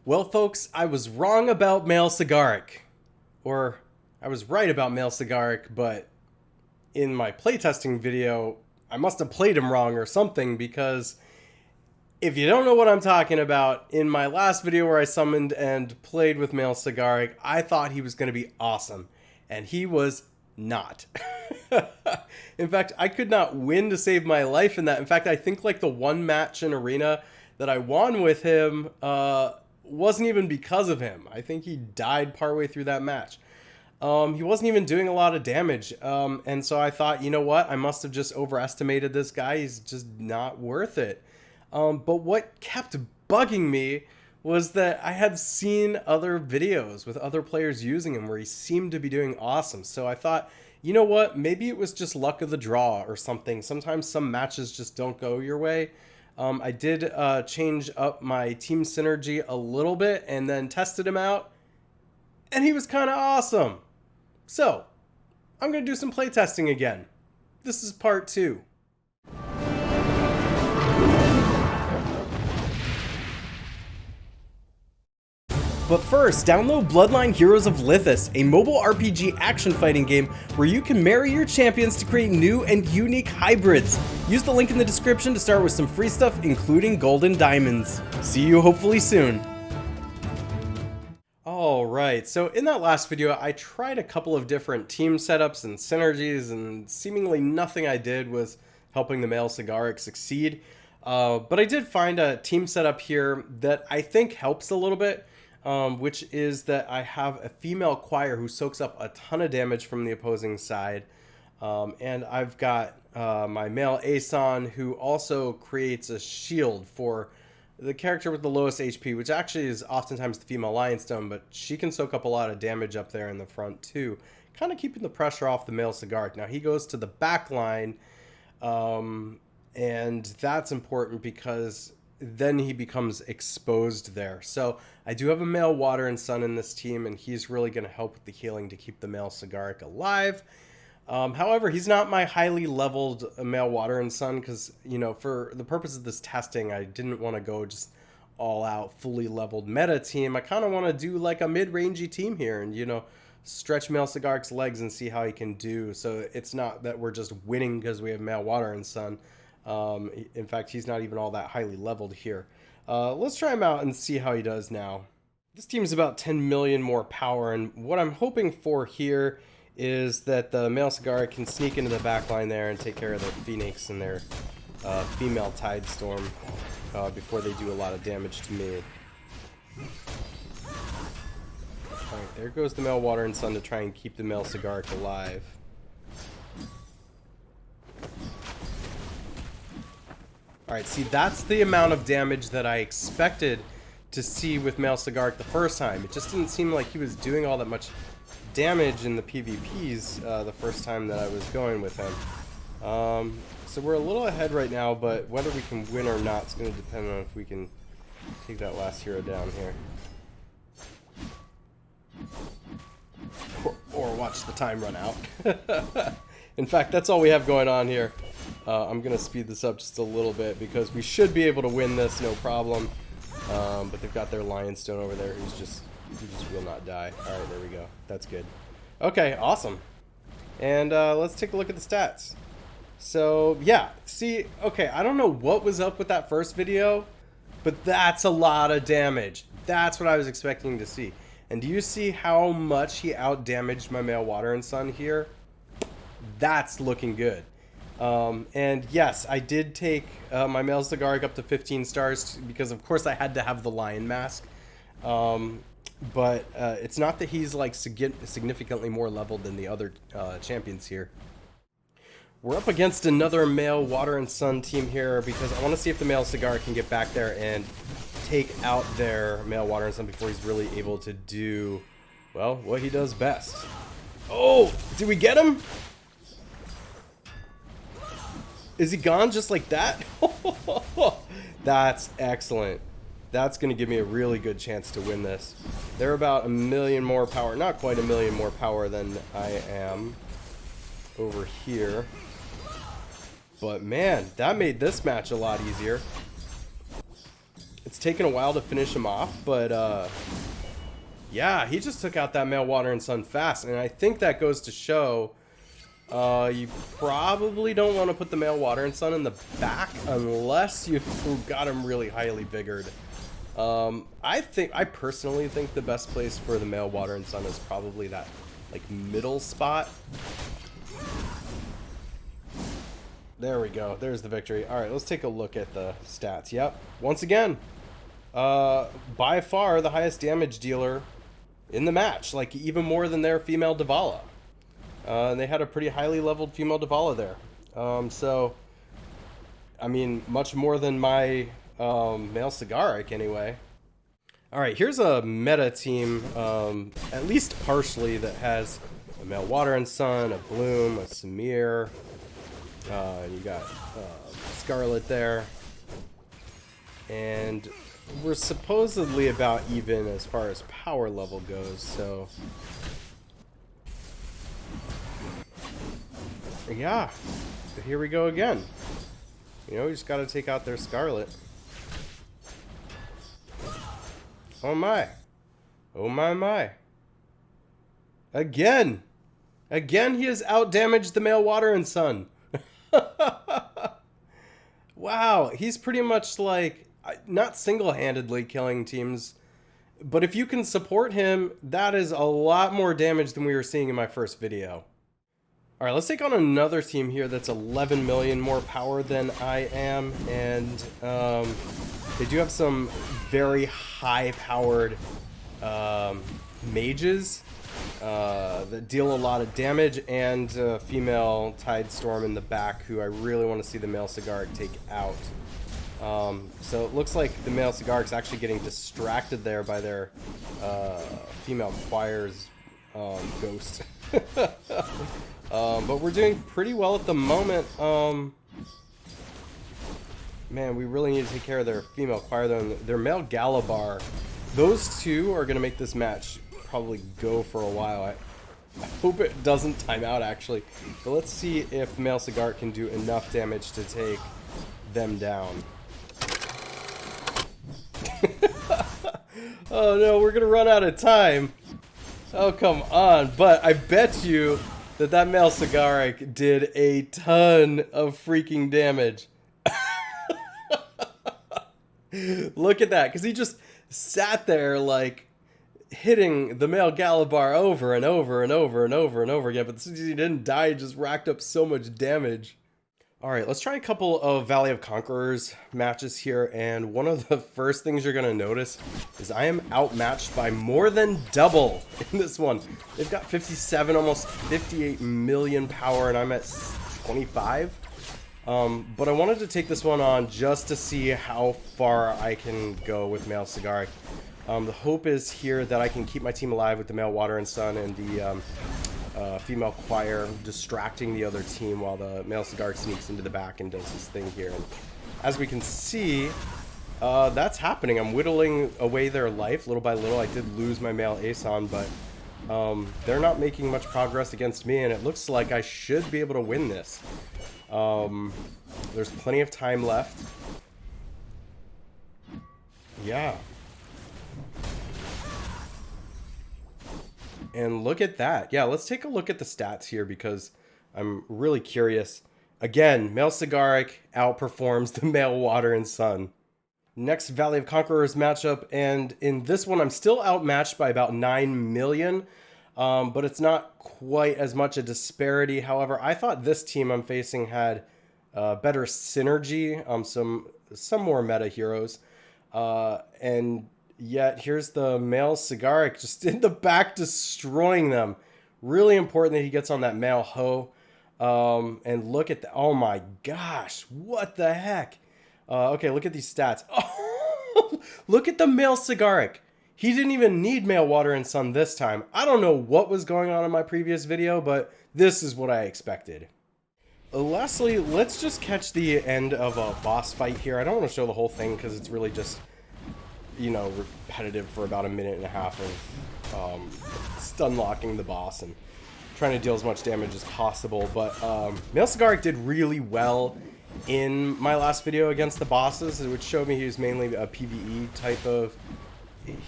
Well, folks, I was wrong about male cigarik. Or, I was right about male cigarik, but in my playtesting video, I must have played him wrong or something, because if you don't know what I'm talking about, in my last video where I summoned and played with male cigarik, I thought he was going to be awesome, and he was not. In fact, I could not win to save my life in that. In fact, I think like the one match in Arena that I won with him wasn't even because of him. I think he died partway through that match. He wasn't even doing a lot of damage. And so I thought, you know what? I must have just overestimated this guy. He's just not worth it. But what kept bugging me was that I had seen other videos with other players using him where he seemed to be doing awesome. So I thought, you know what? Maybe it was just luck of the draw or something. Sometimes some matches just don't go your way. I did change up my team synergy a little bit and then tested him out, and he was kind of awesome. So, I'm going to do some playtesting again. This is part 2. But first, download Bloodline Heroes of Lithus, a mobile RPG action fighting game where you can marry your champions to create new and unique hybrids. Use the link in the description to start with some free stuff, including golden diamonds. See you hopefully soon. Alright, so in that last video, I tried a couple of different team setups and synergies, and seemingly nothing I did was helping the male cigarik succeed. But I did find a team setup here that I think helps a little bit. Which is that I have a female choir who soaks up a ton of damage from the opposing side. And I've got my male Aeson, who also creates a shield for the character with the lowest HP, which actually is oftentimes the female Lionstone, but she can soak up a lot of damage up there in the front too, kind of keeping the pressure off the male cigarik. Now he goes to the back line, and that's important because then he becomes exposed there. So I do have a male Water and Sun in this team, and he's really going to help with the healing to keep the male cigarik alive. However, he's not my highly leveled male Water and Sun because, you know, for the purpose of this testing, I didn't want to go just all out fully leveled meta team. I kind of want to do like a mid-rangey team here and, you know, stretch male cigarik's legs and see how he can do. So it's not that we're just winning because we have male Water and Sun. In fact, he's not even all that highly leveled here. Let's try him out and see how he does now. This team is about 10 million more power, and what I'm hoping for here is that the male cigarik can sneak into the back line there and take care of their Phoenix and their female Tidestorm before they do a lot of damage to me. Alright, there goes the male Water and Sun to try and keep the male cigarik alive. Alright, see, that's the amount of damage that I expected to see with male cigarik the first time. It just didn't seem like he was doing all that much damage in the PvPs the first time that I was going with him. So we're a little ahead right now, but whether we can win or not is going to depend on if we can take that last hero down here. Or watch the time run out. In fact, that's all we have going on here. I'm going to speed this up just a little bit because we should be able to win this, no problem. But they've got their Lionstone over there who just will not die. Alright, there we go. That's good. Okay, awesome. And let's take a look at the stats. So, yeah. See, okay, I don't know what was up with that first video, but that's a lot of damage. That's what I was expecting to see. And do you see how much he out-damaged my male Water and Sun here? That's looking good. And yes, I did take my male cigarik up to 15 stars because of course I had to have the lion mask. But it's not that he's like significantly more leveled than the other champions here. We're up against another male Water and Sun team here because I want to see if the male cigarik can get back there and take out their male Water and Sun before he's really able to do, well, what he does best. Oh, did we get him? Is he gone just like that? That's excellent. That's going to give me a really good chance to win this. They're about 1 million more power. Not quite 1 million more power than I am over here. But man, that made this match a lot easier. It's taken a while to finish him off, but yeah, he just took out that male water and sun fast, and I think that goes to show you probably don't want to put the male water and sun in the back unless you got him really highly vigored. I personally think the best place for the male water and sun is probably that like middle spot. There we go. There's the victory. All right, let's take a look at the stats. Yep. Once again, by far the highest damage dealer in the match, like even more than their female Divala. And they had a pretty highly leveled female Divala there. So, I mean, much more than my male cigarik anyway. All right, here's a meta team, at least partially, that has a male water and sun, a bloom, a Samir, and you got Scarlet there. And we're supposedly about even as far as power level goes, so yeah, here we go again. You know, we just got to take out their Scarlet. Oh my. Oh my my. Again. Again, he has outdamaged the male water and sun. Wow, he's pretty much like, not single-handedly killing teams, but if you can support him, that is a lot more damage than we were seeing in my first video. All right, let's take on another team here that's 11 million more power than I am, and they do have some very high-powered mages that deal a lot of damage, and female Tidestorm in the back, who I really want to see the male cigarik take out. So it looks like the male cigarik's actually getting distracted there by their female choir's ghost. But we're doing pretty well at the moment. Man, we really need to take care of their female choir though, and their male Galabar. Those two are going to make this match probably go for a while. I hope it doesn't time out, actually. But let's see if male cigarik can do enough damage to take them down. Oh no, we're going to run out of time. Oh, come on. But I bet you that male cigarik did a ton of freaking damage. Look at that, because he just sat there like hitting the male Galabar over and over and over and over and over again, but since he didn't die, he just racked up so much damage. Alright, let's try a couple of Valley of Conquerors matches here, and one of the first things you're going to notice is I am outmatched by more than double in this one. They've got 57, almost 58 million power, and I'm at 25. But I wanted to take this one on just to see how far I can go with male cigarik. The hope is here that I can keep my team alive with the male water and sun and the female choir distracting the other team while the male cigarik sneaks into the back and does his thing here. And as we can see, that's happening. I'm whittling away their life little by little. I did lose my male Aeson, but they're not making much progress against me, and it looks like I should be able to win this. There's plenty of time left. Yeah. And look at that. Yeah, let's take a look at the stats here because I'm really curious. Again, male cigarik outperforms the male water and sun. Next Valley of Conquerors matchup, and in this one I'm still outmatched by about 9 million, but it's not quite as much a disparity. However, I thought this team I'm facing had better synergy, some more meta heroes, and yet here's the male cigarik just in the back destroying them. Really important that he gets on that male hoe. And look at the, oh my gosh, what the heck? Okay, look at these stats. Oh, look at the male cigarik. He didn't even need male water and sun this time. I don't know what was going on in my previous video, but this is what I expected. Lastly, let's just catch the end of a boss fight here. I don't want to show the whole thing because it's really just, you know, repetitive for about a minute and a half of stun locking the boss and trying to deal as much damage as possible. But male cigarik did really well in my last video against the bosses, which showed me he was mainly a PvE type of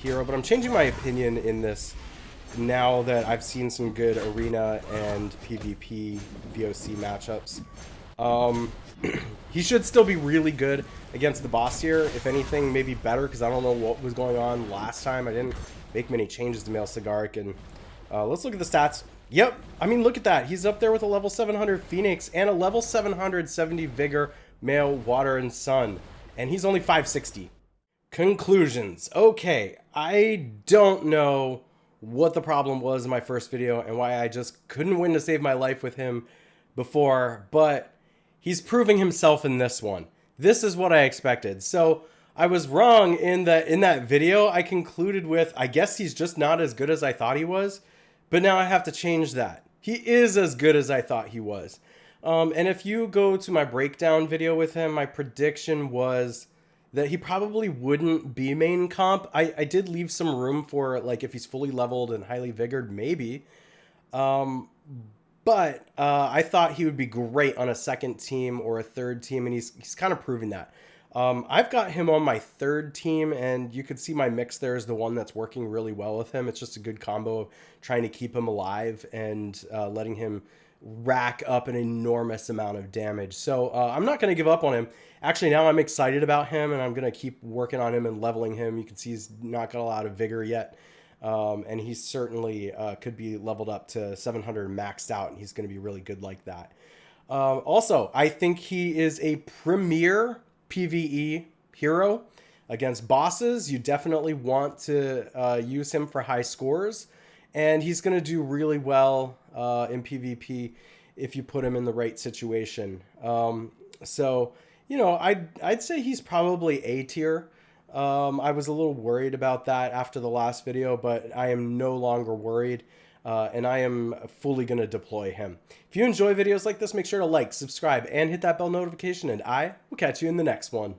hero. But I'm changing my opinion in this now that I've seen some good arena and PvP VOC matchups. He should still be really good against the boss here. If anything, maybe better, because I don't know what was going on last time. I didn't make many changes to male cigarik. And let's look at the stats. Yep, I mean, look at that. He's up there with a level 700 Phoenix and a level 770 Vigor male Water and Sun. And he's only 560. Conclusions. Okay, I don't know what the problem was in my first video and why I just couldn't win to save my life with him before, but he's proving himself in this one. This is what I expected. So I was wrong in that video. I concluded with, I guess he's just not as good as I thought he was, but now I have to change that. He is as good as I thought he was. And if you go to my breakdown video with him, my prediction was that he probably wouldn't be main comp. I did leave some room for, like, if he's fully leveled and highly vigored, maybe. But I thought he would be great on a second team or a third team, and he's kind of proving that. I've got him on my third team, and you can see my mix there is the one that's working really well with him. It's just a good combo of trying to keep him alive and letting him rack up an enormous amount of damage. So I'm not going to give up on him. Actually, now I'm excited about him, and I'm going to keep working on him and leveling him. You can see he's not got a lot of vigor yet. And he certainly could be leveled up to 700 maxed out, and he's going to be really good like that. Also, I think he is a premier PvE hero against bosses. You definitely want to use him for high scores, and he's going to do really well in PvP if you put him in the right situation. So, you know, I'd say he's probably A tier. I was a little worried about that after the last video, but I am no longer worried, and I am fully going to deploy him. If you enjoy videos like this, make sure to like, subscribe, and hit that bell notification, and I will catch you in the next one.